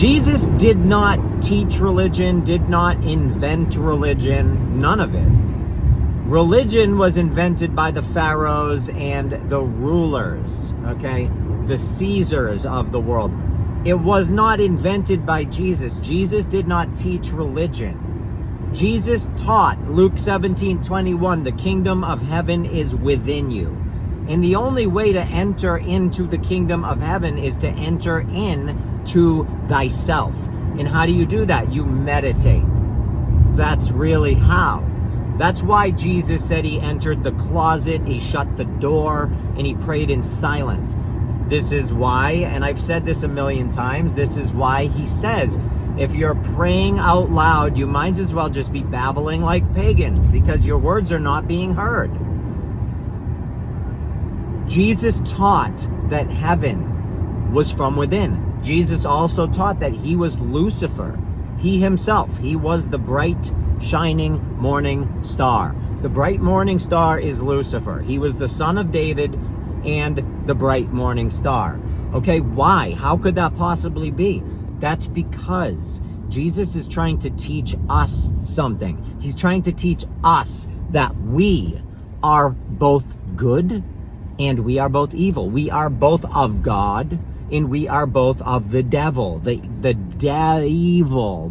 Jesus did not teach religion, did not invent religion, none of it. Religion was invented by the pharaohs and the rulers, okay? The Caesars of the world. It was not invented by Jesus. Jesus did not teach religion. Jesus taught, Luke 17:21, the kingdom of heaven is within you. And the only way to enter into the kingdom of heaven is to enter into thyself. And how do you do that? You meditate. That's really how. That's why Jesus said he entered the closet, he shut the door, and he prayed in silence. This is why, and I've said this a million times, this is why he says, if you're praying out loud, you might as well just be babbling like pagans, because your words are not being heard. Jesus taught that heaven was from within. Jesus also taught that he was Lucifer. He himself, he was the bright, shining morning star. The bright morning star is Lucifer. He was the son of David and the bright morning star. Okay, why? How could that possibly be? That's because Jesus is trying to teach us something. He's trying to teach us that we are both good and we are both evil. We are both of God and we are both of the devil, the devil.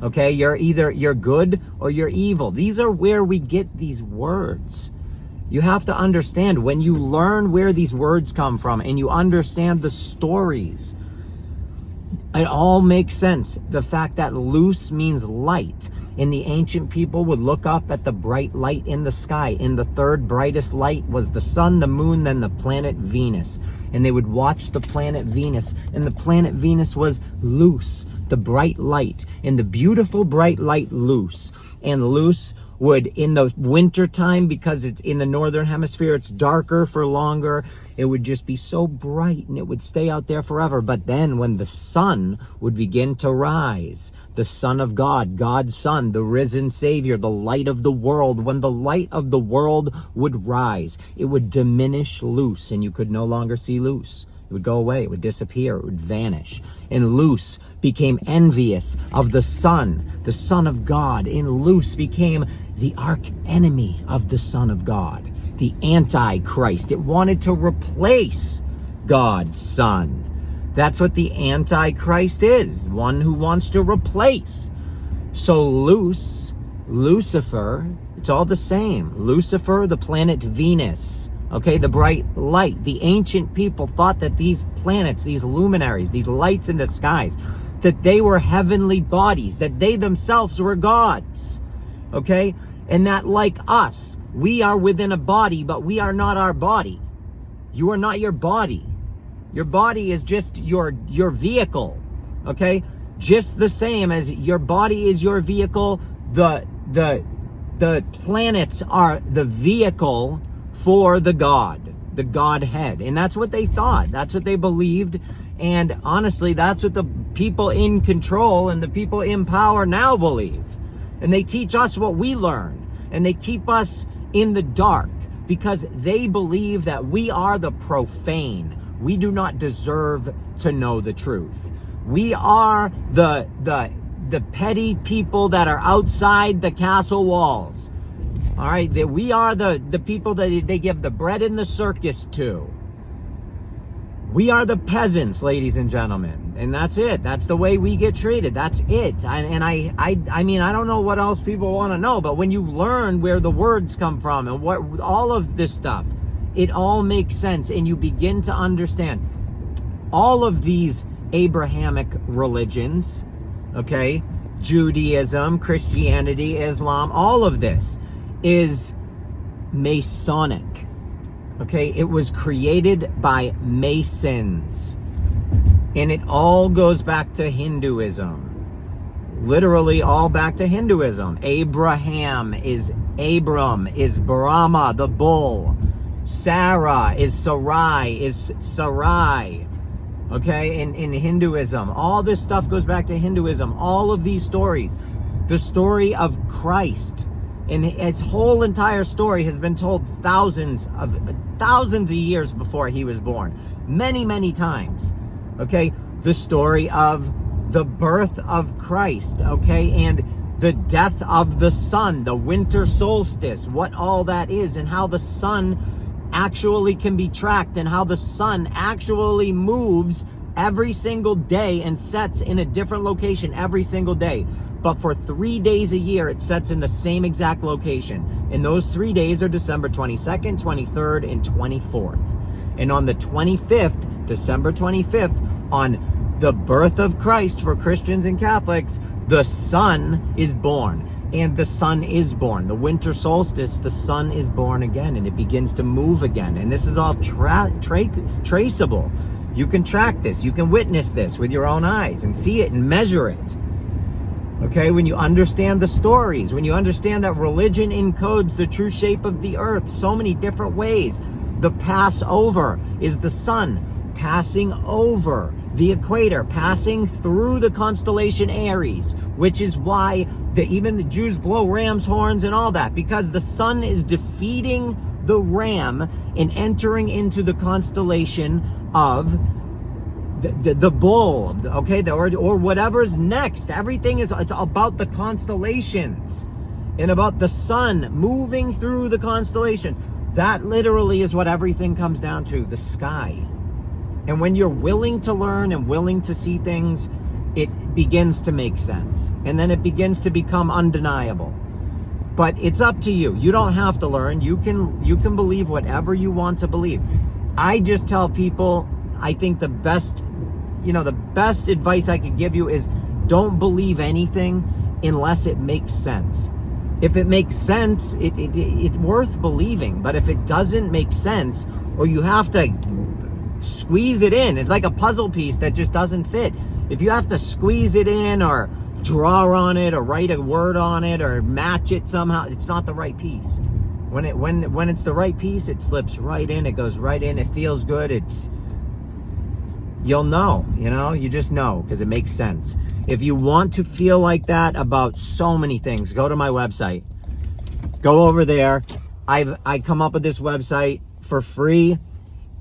Okay, you're good or you're evil. These are where we get these words. You have to understand, when you learn where these words come from and you understand the stories, it all makes sense. The fact that Luz means light, and the ancient people would look up at the bright light in the sky, and the third brightest light was the sun, the moon, then the planet Venus. And they would watch the planet Venus, and the planet Venus was Luz, the bright light, and the beautiful bright light Luz. And Luz would, in the winter time, because it's in the northern hemisphere, it's darker for longer, it would just be so bright and it would stay out there forever. But then when the sun would begin to rise, the Son of God, God's Son, the risen Savior, the light of the world, when the light of the world would rise, it would diminish Luz, and you could no longer see Luz. It would go away, it would disappear, it would vanish. And Luz became envious of the Son of God. And Luz became the arch enemy of the Son of God, the Antichrist. It wanted to replace God's Son. That's what the Antichrist is, one who wants to replace. So Luz, Lucifer, it's all the same. Lucifer, the planet Venus. Okay, the bright light. The ancient people thought that these planets, these luminaries, these lights in the skies, that they were heavenly bodies, that they themselves were gods. Okay? And that, like us, we are within a body, but we are not our body. You are not your body. Your body is just your vehicle. Okay? Just the same as your body is your vehicle, the planets are the vehicle for the God, the Godhead. And that's what they thought. That's what they believed. And honestly, that's what the people in control and the people in power now believe. And they teach us what we learn. And they keep us in the dark because they believe that we are the profane. We do not deserve to know the truth. We are the petty people that are outside the castle walls. All right, we are the people that they give the bread in the circus to. We are the peasants, ladies and gentlemen, and that's it. That's the way we get treated. That's it. I mean, I don't know what else people want to know, but when you learn where the words come from and what all of this stuff, it all makes sense, and you begin to understand all of these Abrahamic religions, okay, Judaism, Christianity, Islam, all of this is Masonic. Okay, it was created by Masons, and it all goes back to Hinduism. Literally all back to Hinduism. Abraham is Abram, is Brahma, the bull. Sarah is Sarai, is Sarai. Okay, in Hinduism. All this stuff goes back to Hinduism. All of these stories. The story of Christ. And its whole entire story has been told thousands of years before he was born. Many, many times. Okay? the story of the birth of Christ, okay, and the death of the sun, the winter solstice, what all that is, and how the sun actually can be tracked, and how the sun actually moves every single day and sets in a different location every single day. But for 3 days a year, it sets in the same exact location. And those 3 days are December 22nd, 23rd, and 24th. And on the 25th, December 25th, on the birth of Christ for Christians and Catholics, the sun is born. And the sun is born. The winter solstice, the sun is born again, and it begins to move again. And this is all traceable. You can track this. You can witness this with your own eyes and see it and measure it. Okay, when you understand the stories, when you understand that religion encodes the true shape of the earth so many different ways. The Passover is the sun passing over the equator, passing through the constellation Aries, which is why even the Jews blow ram's horns and all that, because the sun is defeating the ram and entering into the constellation of the bull, okay, or whatever's next. Everything it's about the constellations and about the sun moving through the constellations. That literally is what everything comes down to, the sky. And when you're willing to learn and willing to see things, it begins to make sense. And then it begins to become undeniable. But it's up to you. You don't have to learn. You can believe whatever you want to believe. I just tell people, I think the best advice I could give you is don't believe anything unless it makes sense. If it makes sense, it's worth believing. But if it doesn't make sense, or you have to squeeze it in, it's like a puzzle piece that just doesn't fit. If you have to squeeze it in or draw on it or write a word on it or match it somehow, it's not the right piece. When it's the right piece, it slips right in, it goes right in, it feels good, you'll know, you just know because it makes sense. If you want to feel like that about so many things, go to my website. Go over there. I come up with this website for free.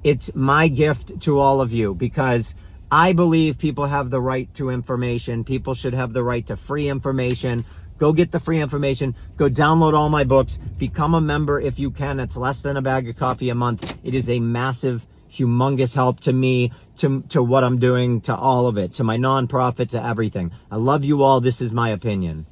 It's my gift to all of you because I believe people have the right to information. People should have the right to free information. Go get the free information. Go download all my books. Become a member if you can. It's less than a bag of coffee a month. It is a massive, humongous help to me, to what I'm doing, to all of it, to my nonprofit, to everything. I love you all. This is my opinion.